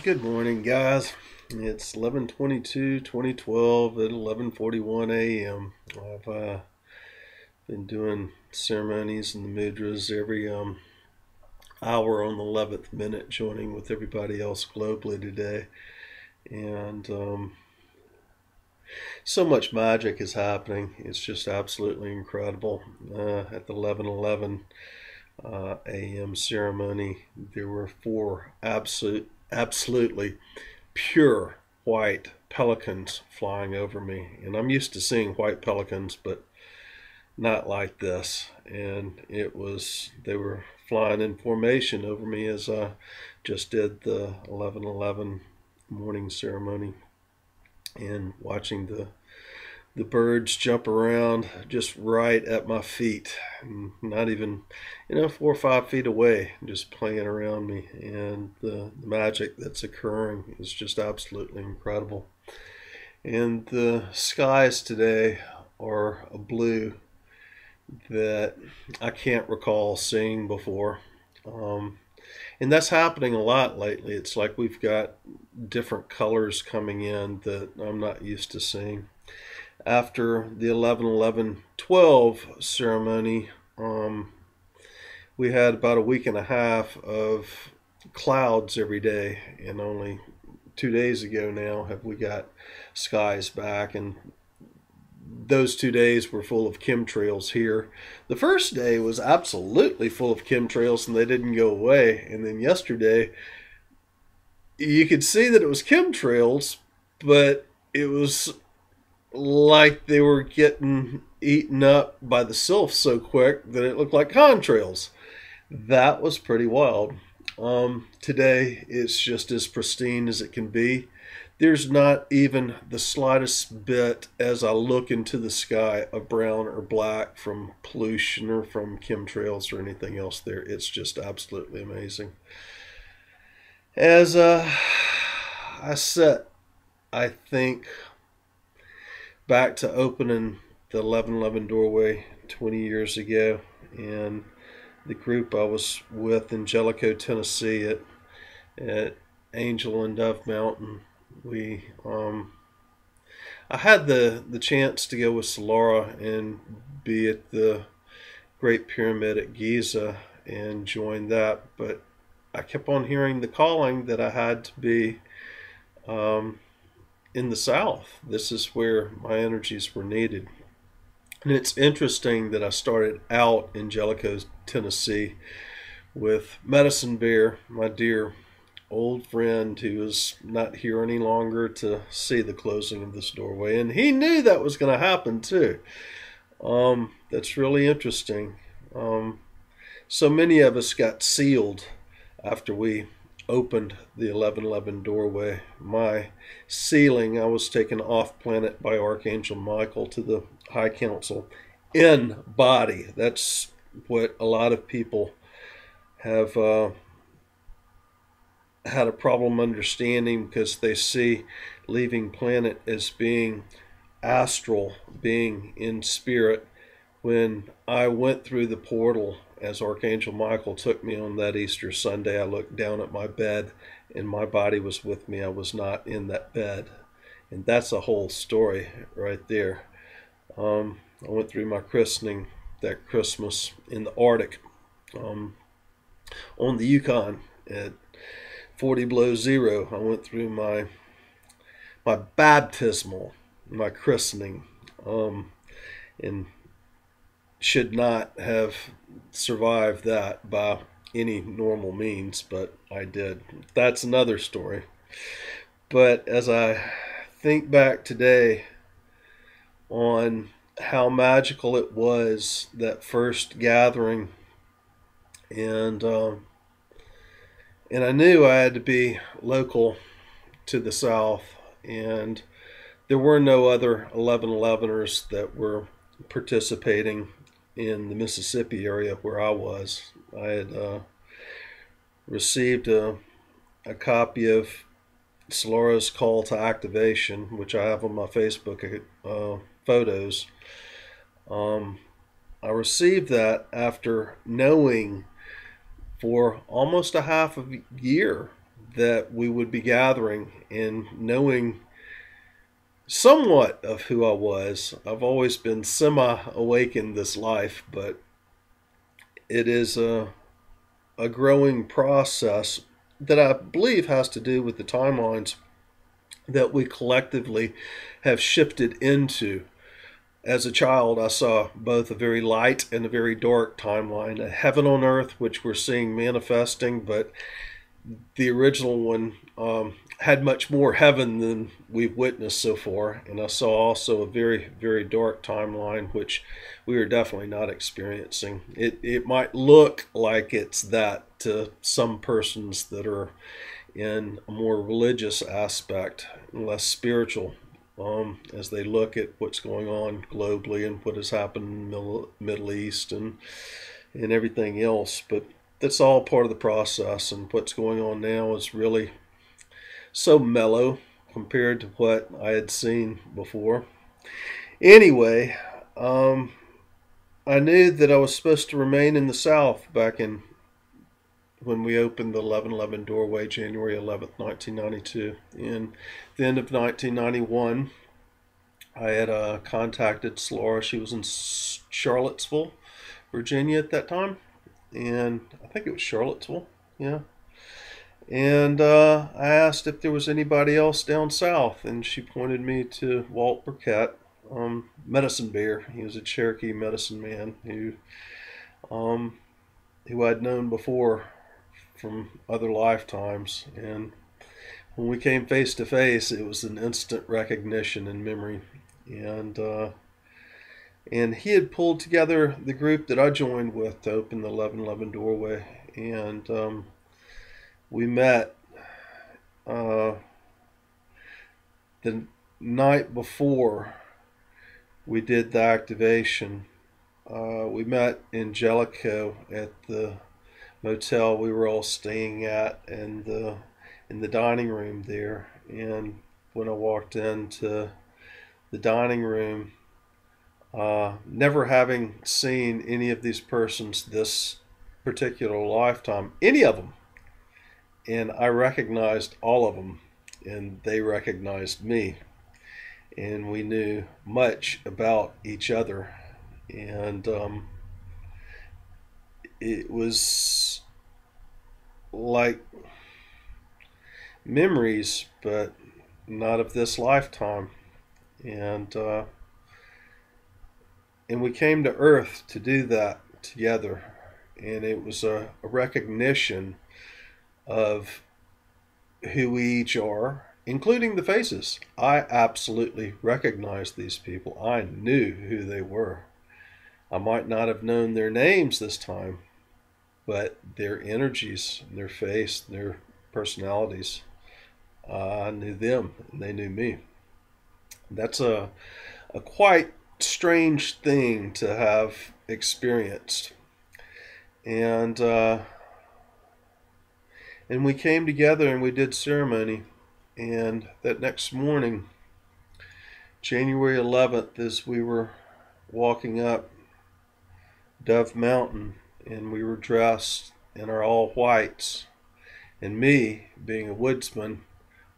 Good morning, guys. It's 11/22/2012 at 11:41 a.m. I've been doing ceremonies in the mudras every hour on the 11th minute, joining with everybody else globally today. And so much magic is happening. It's just absolutely incredible. At the 11:11 a.m. ceremony, there were four absolutely pure white pelicans flying over me. And I'm used to seeing white pelicans, but not like this. And they were flying in formation over me as I just did the 11:11 morning ceremony and watching the birds jump around just right at my feet, not even 4 or 5 feet away, just playing around me. And the magic that's occurring is just absolutely incredible. And the skies today are a blue that I can't recall seeing before. um, and that's happening a lot lately. It's like we've got different colors coming in that I'm not used to seeing. After the 11/11/12 ceremony, we had about a week and a half of clouds every day, and only 2 days ago now have we got skies back. And those 2 days were full of chemtrails here. The first day was absolutely full of chemtrails, and they didn't go away. And then yesterday, you could see that it was chemtrails, but it was like they were getting eaten up by the sylphs so quick that it looked like contrails. That was pretty wild. Today it's just as pristine as it can be. There's not even the slightest bit, as I look into the sky, of brown or black from pollution or from chemtrails or anything else there. It's just absolutely amazing. As I sit, I think back to opening the 11:11 doorway 20 years ago, and the group I was with in Jellicoe, Tennessee, at Angel and Dove Mountain. We I had the chance to go with Solara and be at the Great Pyramid at Giza and join that, but I kept on hearing the calling that I had to be um, in the South. This is where my energies were needed. And it's interesting that I started out in Jellicoe, Tennessee, with Medicine Bear, my dear old friend who is not here any longer to see the closing of this doorway. And he knew that was going to happen too. That's really interesting. Um, so many of us got sealed after we opened the 11:11 doorway. My sealing, I was taken off planet by Archangel Michael to the High Council in body. That's what a lot of people have had a problem understanding, because they see leaving planet as being astral, being in spirit. When I went through the portal as Archangel Michael took me on that Easter Sunday, I looked down at my bed and my body was with me. I was not in that bed. And that's a whole story right there. I went through my christening that Christmas in the Arctic, um, on the Yukon at 40 below zero. I went through my baptismal, my christening, and should not have survived that by any normal means, but I did. That's another story. But as I think back today on how magical it was, that first gathering, and and I knew I had to be local to the South, and there were no other 1111ers that were participating in the Mississippi area where I was. I had received a copy of Solara's Call to Activation, which I have on my Facebook photos. Um, I received that after knowing for almost a half a year that we would be gathering and knowing somewhat of who I was. I've always been semi-awake in this life, but it is a growing process that I believe has to do with the timelines that we collectively have shifted into. As a child, I saw both a very light and a very dark timeline, a heaven on earth, which we're seeing manifesting, but the original one had much more heaven than we've witnessed so far. And I saw also a very, very dark timeline, which we are definitely not experiencing. It might look like it's that to some persons that are in a more religious aspect, less spiritual, as they look at what's going on globally and what has happened in the Middle East and everything else. But that's all part of the process, and what's going on now is really so mellow compared to what I had seen before. Anyway, I knew that I was supposed to remain in the South back in when we opened the 1111 doorway, January 11th, 1992. In the end of 1991, I had contacted Slora. She was in Charlottesville, Virginia at that time. And I think it was Charlottesville, yeah. And I asked if there was anybody else down south, and she pointed me to Walt Burchett, Medicine Bear. He was a Cherokee medicine man who I'd known before from other lifetimes. And when we came face to face, it was an instant recognition and memory. And he had pulled together the group that I joined with to open the 1111 doorway. And we met the night before we did the activation. We met in Jellicoe at the motel we were all staying at, and in the dining room there. And when I walked into the dining room, never having seen any of these persons this particular lifetime, any of them, and I recognized all of them, and they recognized me, and we knew much about each other. And it was like memories, but not of this lifetime. And we came to Earth to do that together, and it was a recognition of who we each are, including the faces. I absolutely recognized these people. I knew who they were. I might not have known their names this time, but their energies, their face, their personalities, I knew them, and they knew me. That's a quite strange thing to have experienced. And we came together and we did ceremony. And that next morning, January 11th, as we were walking up Dove Mountain, and we were dressed in our all whites, and me, being a woodsman,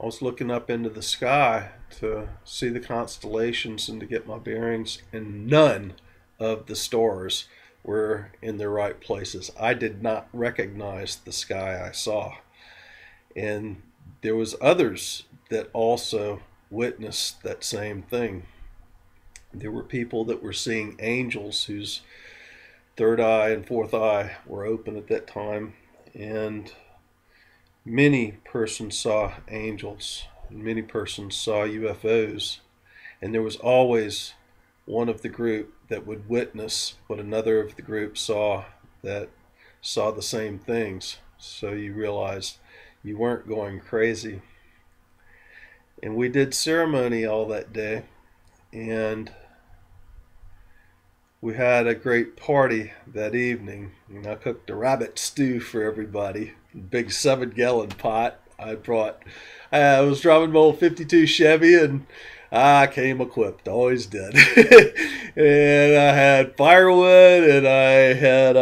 I was looking up into the sky to see the constellations and to get my bearings, and none of the stars were in their right places. I did not recognize the sky I saw. And there was others that also witnessed that same thing. There were people that were seeing angels whose third eye and fourth eye were open at that time, and many persons saw angels, and many persons saw UFOs, and there was always one of the group that would witness what another of the group saw, that saw the same things. So you realized you weren't going crazy. And we did ceremony all that day, and we had a great party that evening. And I cooked a rabbit stew for everybody, a big 7-gallon pot. I was driving my old 52 Chevy, and I came equipped, always did. And I had firewood, and I had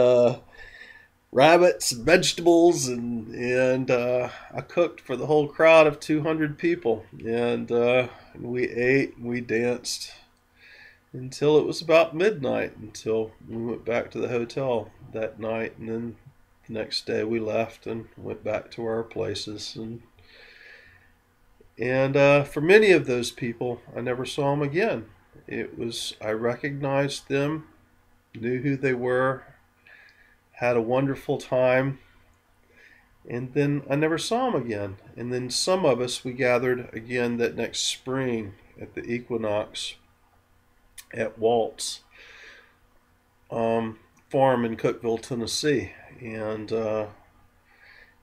rabbits and vegetables, and I cooked for the whole crowd of 200 people, and we ate and we danced until it was about midnight, until we went back to the hotel that night, and then the next day we left and went back to our places. And for many of those people, I never saw them again. I recognized them, knew who they were, had a wonderful time, and then I never saw them again. And then some of us, we gathered again that next spring at the equinox at Walt's farm in Cookeville, Tennessee. And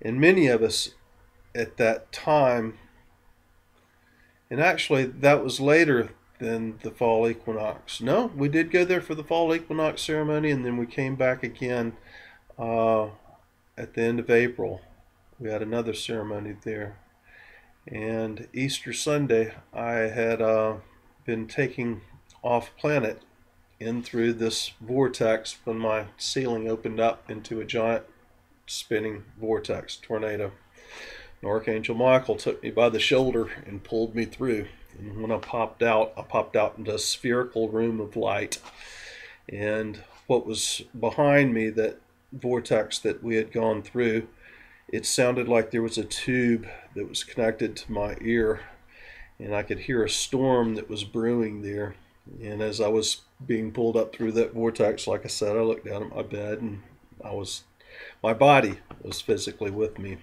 many of us at that time, and actually that was later than the fall equinox. No, we did go there for the fall equinox ceremony, and then we came back again at the end of April. We had another ceremony there. And Easter Sunday, I had been taking off planet in through this vortex when my ceiling opened up into a giant spinning vortex tornado. And Archangel Michael took me by the shoulder and pulled me through. And when I popped out into a spherical room of light. And what was behind me, that vortex that we had gone through, it sounded like there was a tube that was connected to my ear, and I could hear a storm that was brewing there. And as I was being pulled up through that vortex, like I said, I looked down at my bed, and my body was physically with me.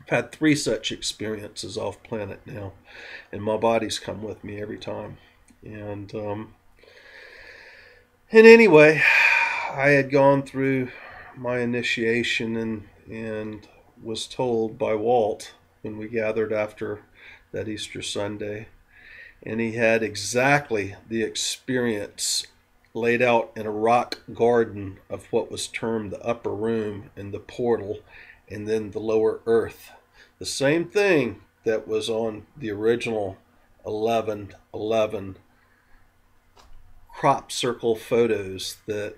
I've had 3 such experiences off planet now, and my body's come with me every time. And anyway, I had gone through my initiation and was told by Walt when we gathered after that Easter Sunday, and he had exactly the experience laid out in a rock garden of what was termed the upper room and the portal, and then the lower earth. The same thing that was on the original 11/11 crop circle photos that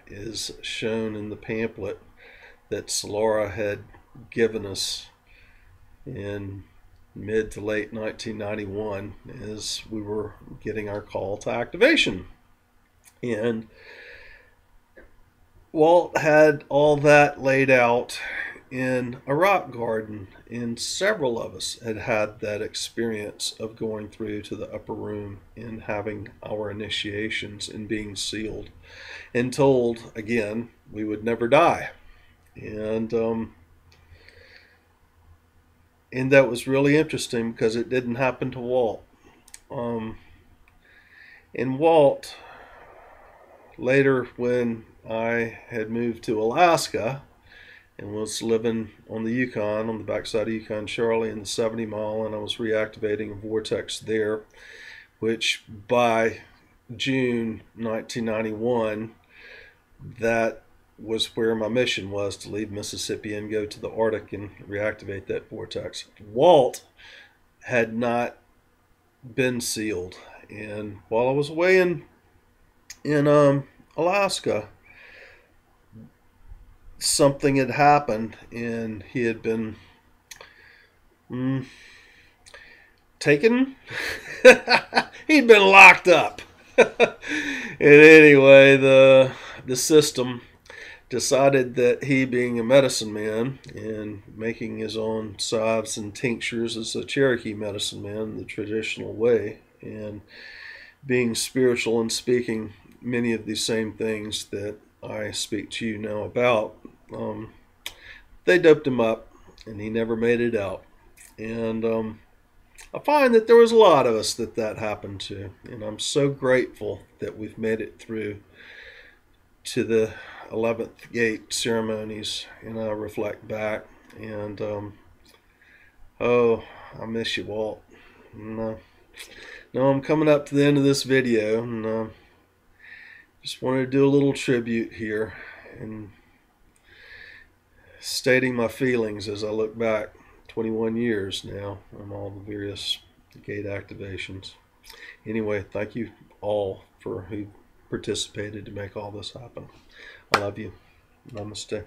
is shown in the pamphlet that Solara had given us in mid to late 1991 as we were getting our call to activation. And Walt had all that laid out in a rock garden, and several of us had had that experience of going through to the upper room and having our initiations and being sealed and told again we would never die. And that was really interesting because it didn't happen to Walt. And Walt, later when I had moved to Alaska and was living on the Yukon, on the backside of Yukon Charlie in the 70 mile, and I was reactivating a vortex there, which by June 1991, that was where my mission was, to leave Mississippi and go to the Arctic and reactivate that vortex. Walt had not been sealed, and while I was away in Alaska, something had happened, and he had been taken. He'd been locked up. And anyway, the system decided that he, being a medicine man and making his own salves and tinctures as a Cherokee medicine man the traditional way, and being spiritual and speaking many of these same things that I speak to you now about, they doped him up and he never made it out. And I find that there was a lot of us that happened to, and I'm so grateful that we've made it through to the 11th gate ceremonies, and I reflect back, and oh, I miss you, Walt. And, now I'm coming up to the end of this video, and just wanted to do a little tribute here and stating my feelings as I look back 21 years now on all the various gate activations. Anyway, thank you all for who participated to make all this happen. I love you. Namaste.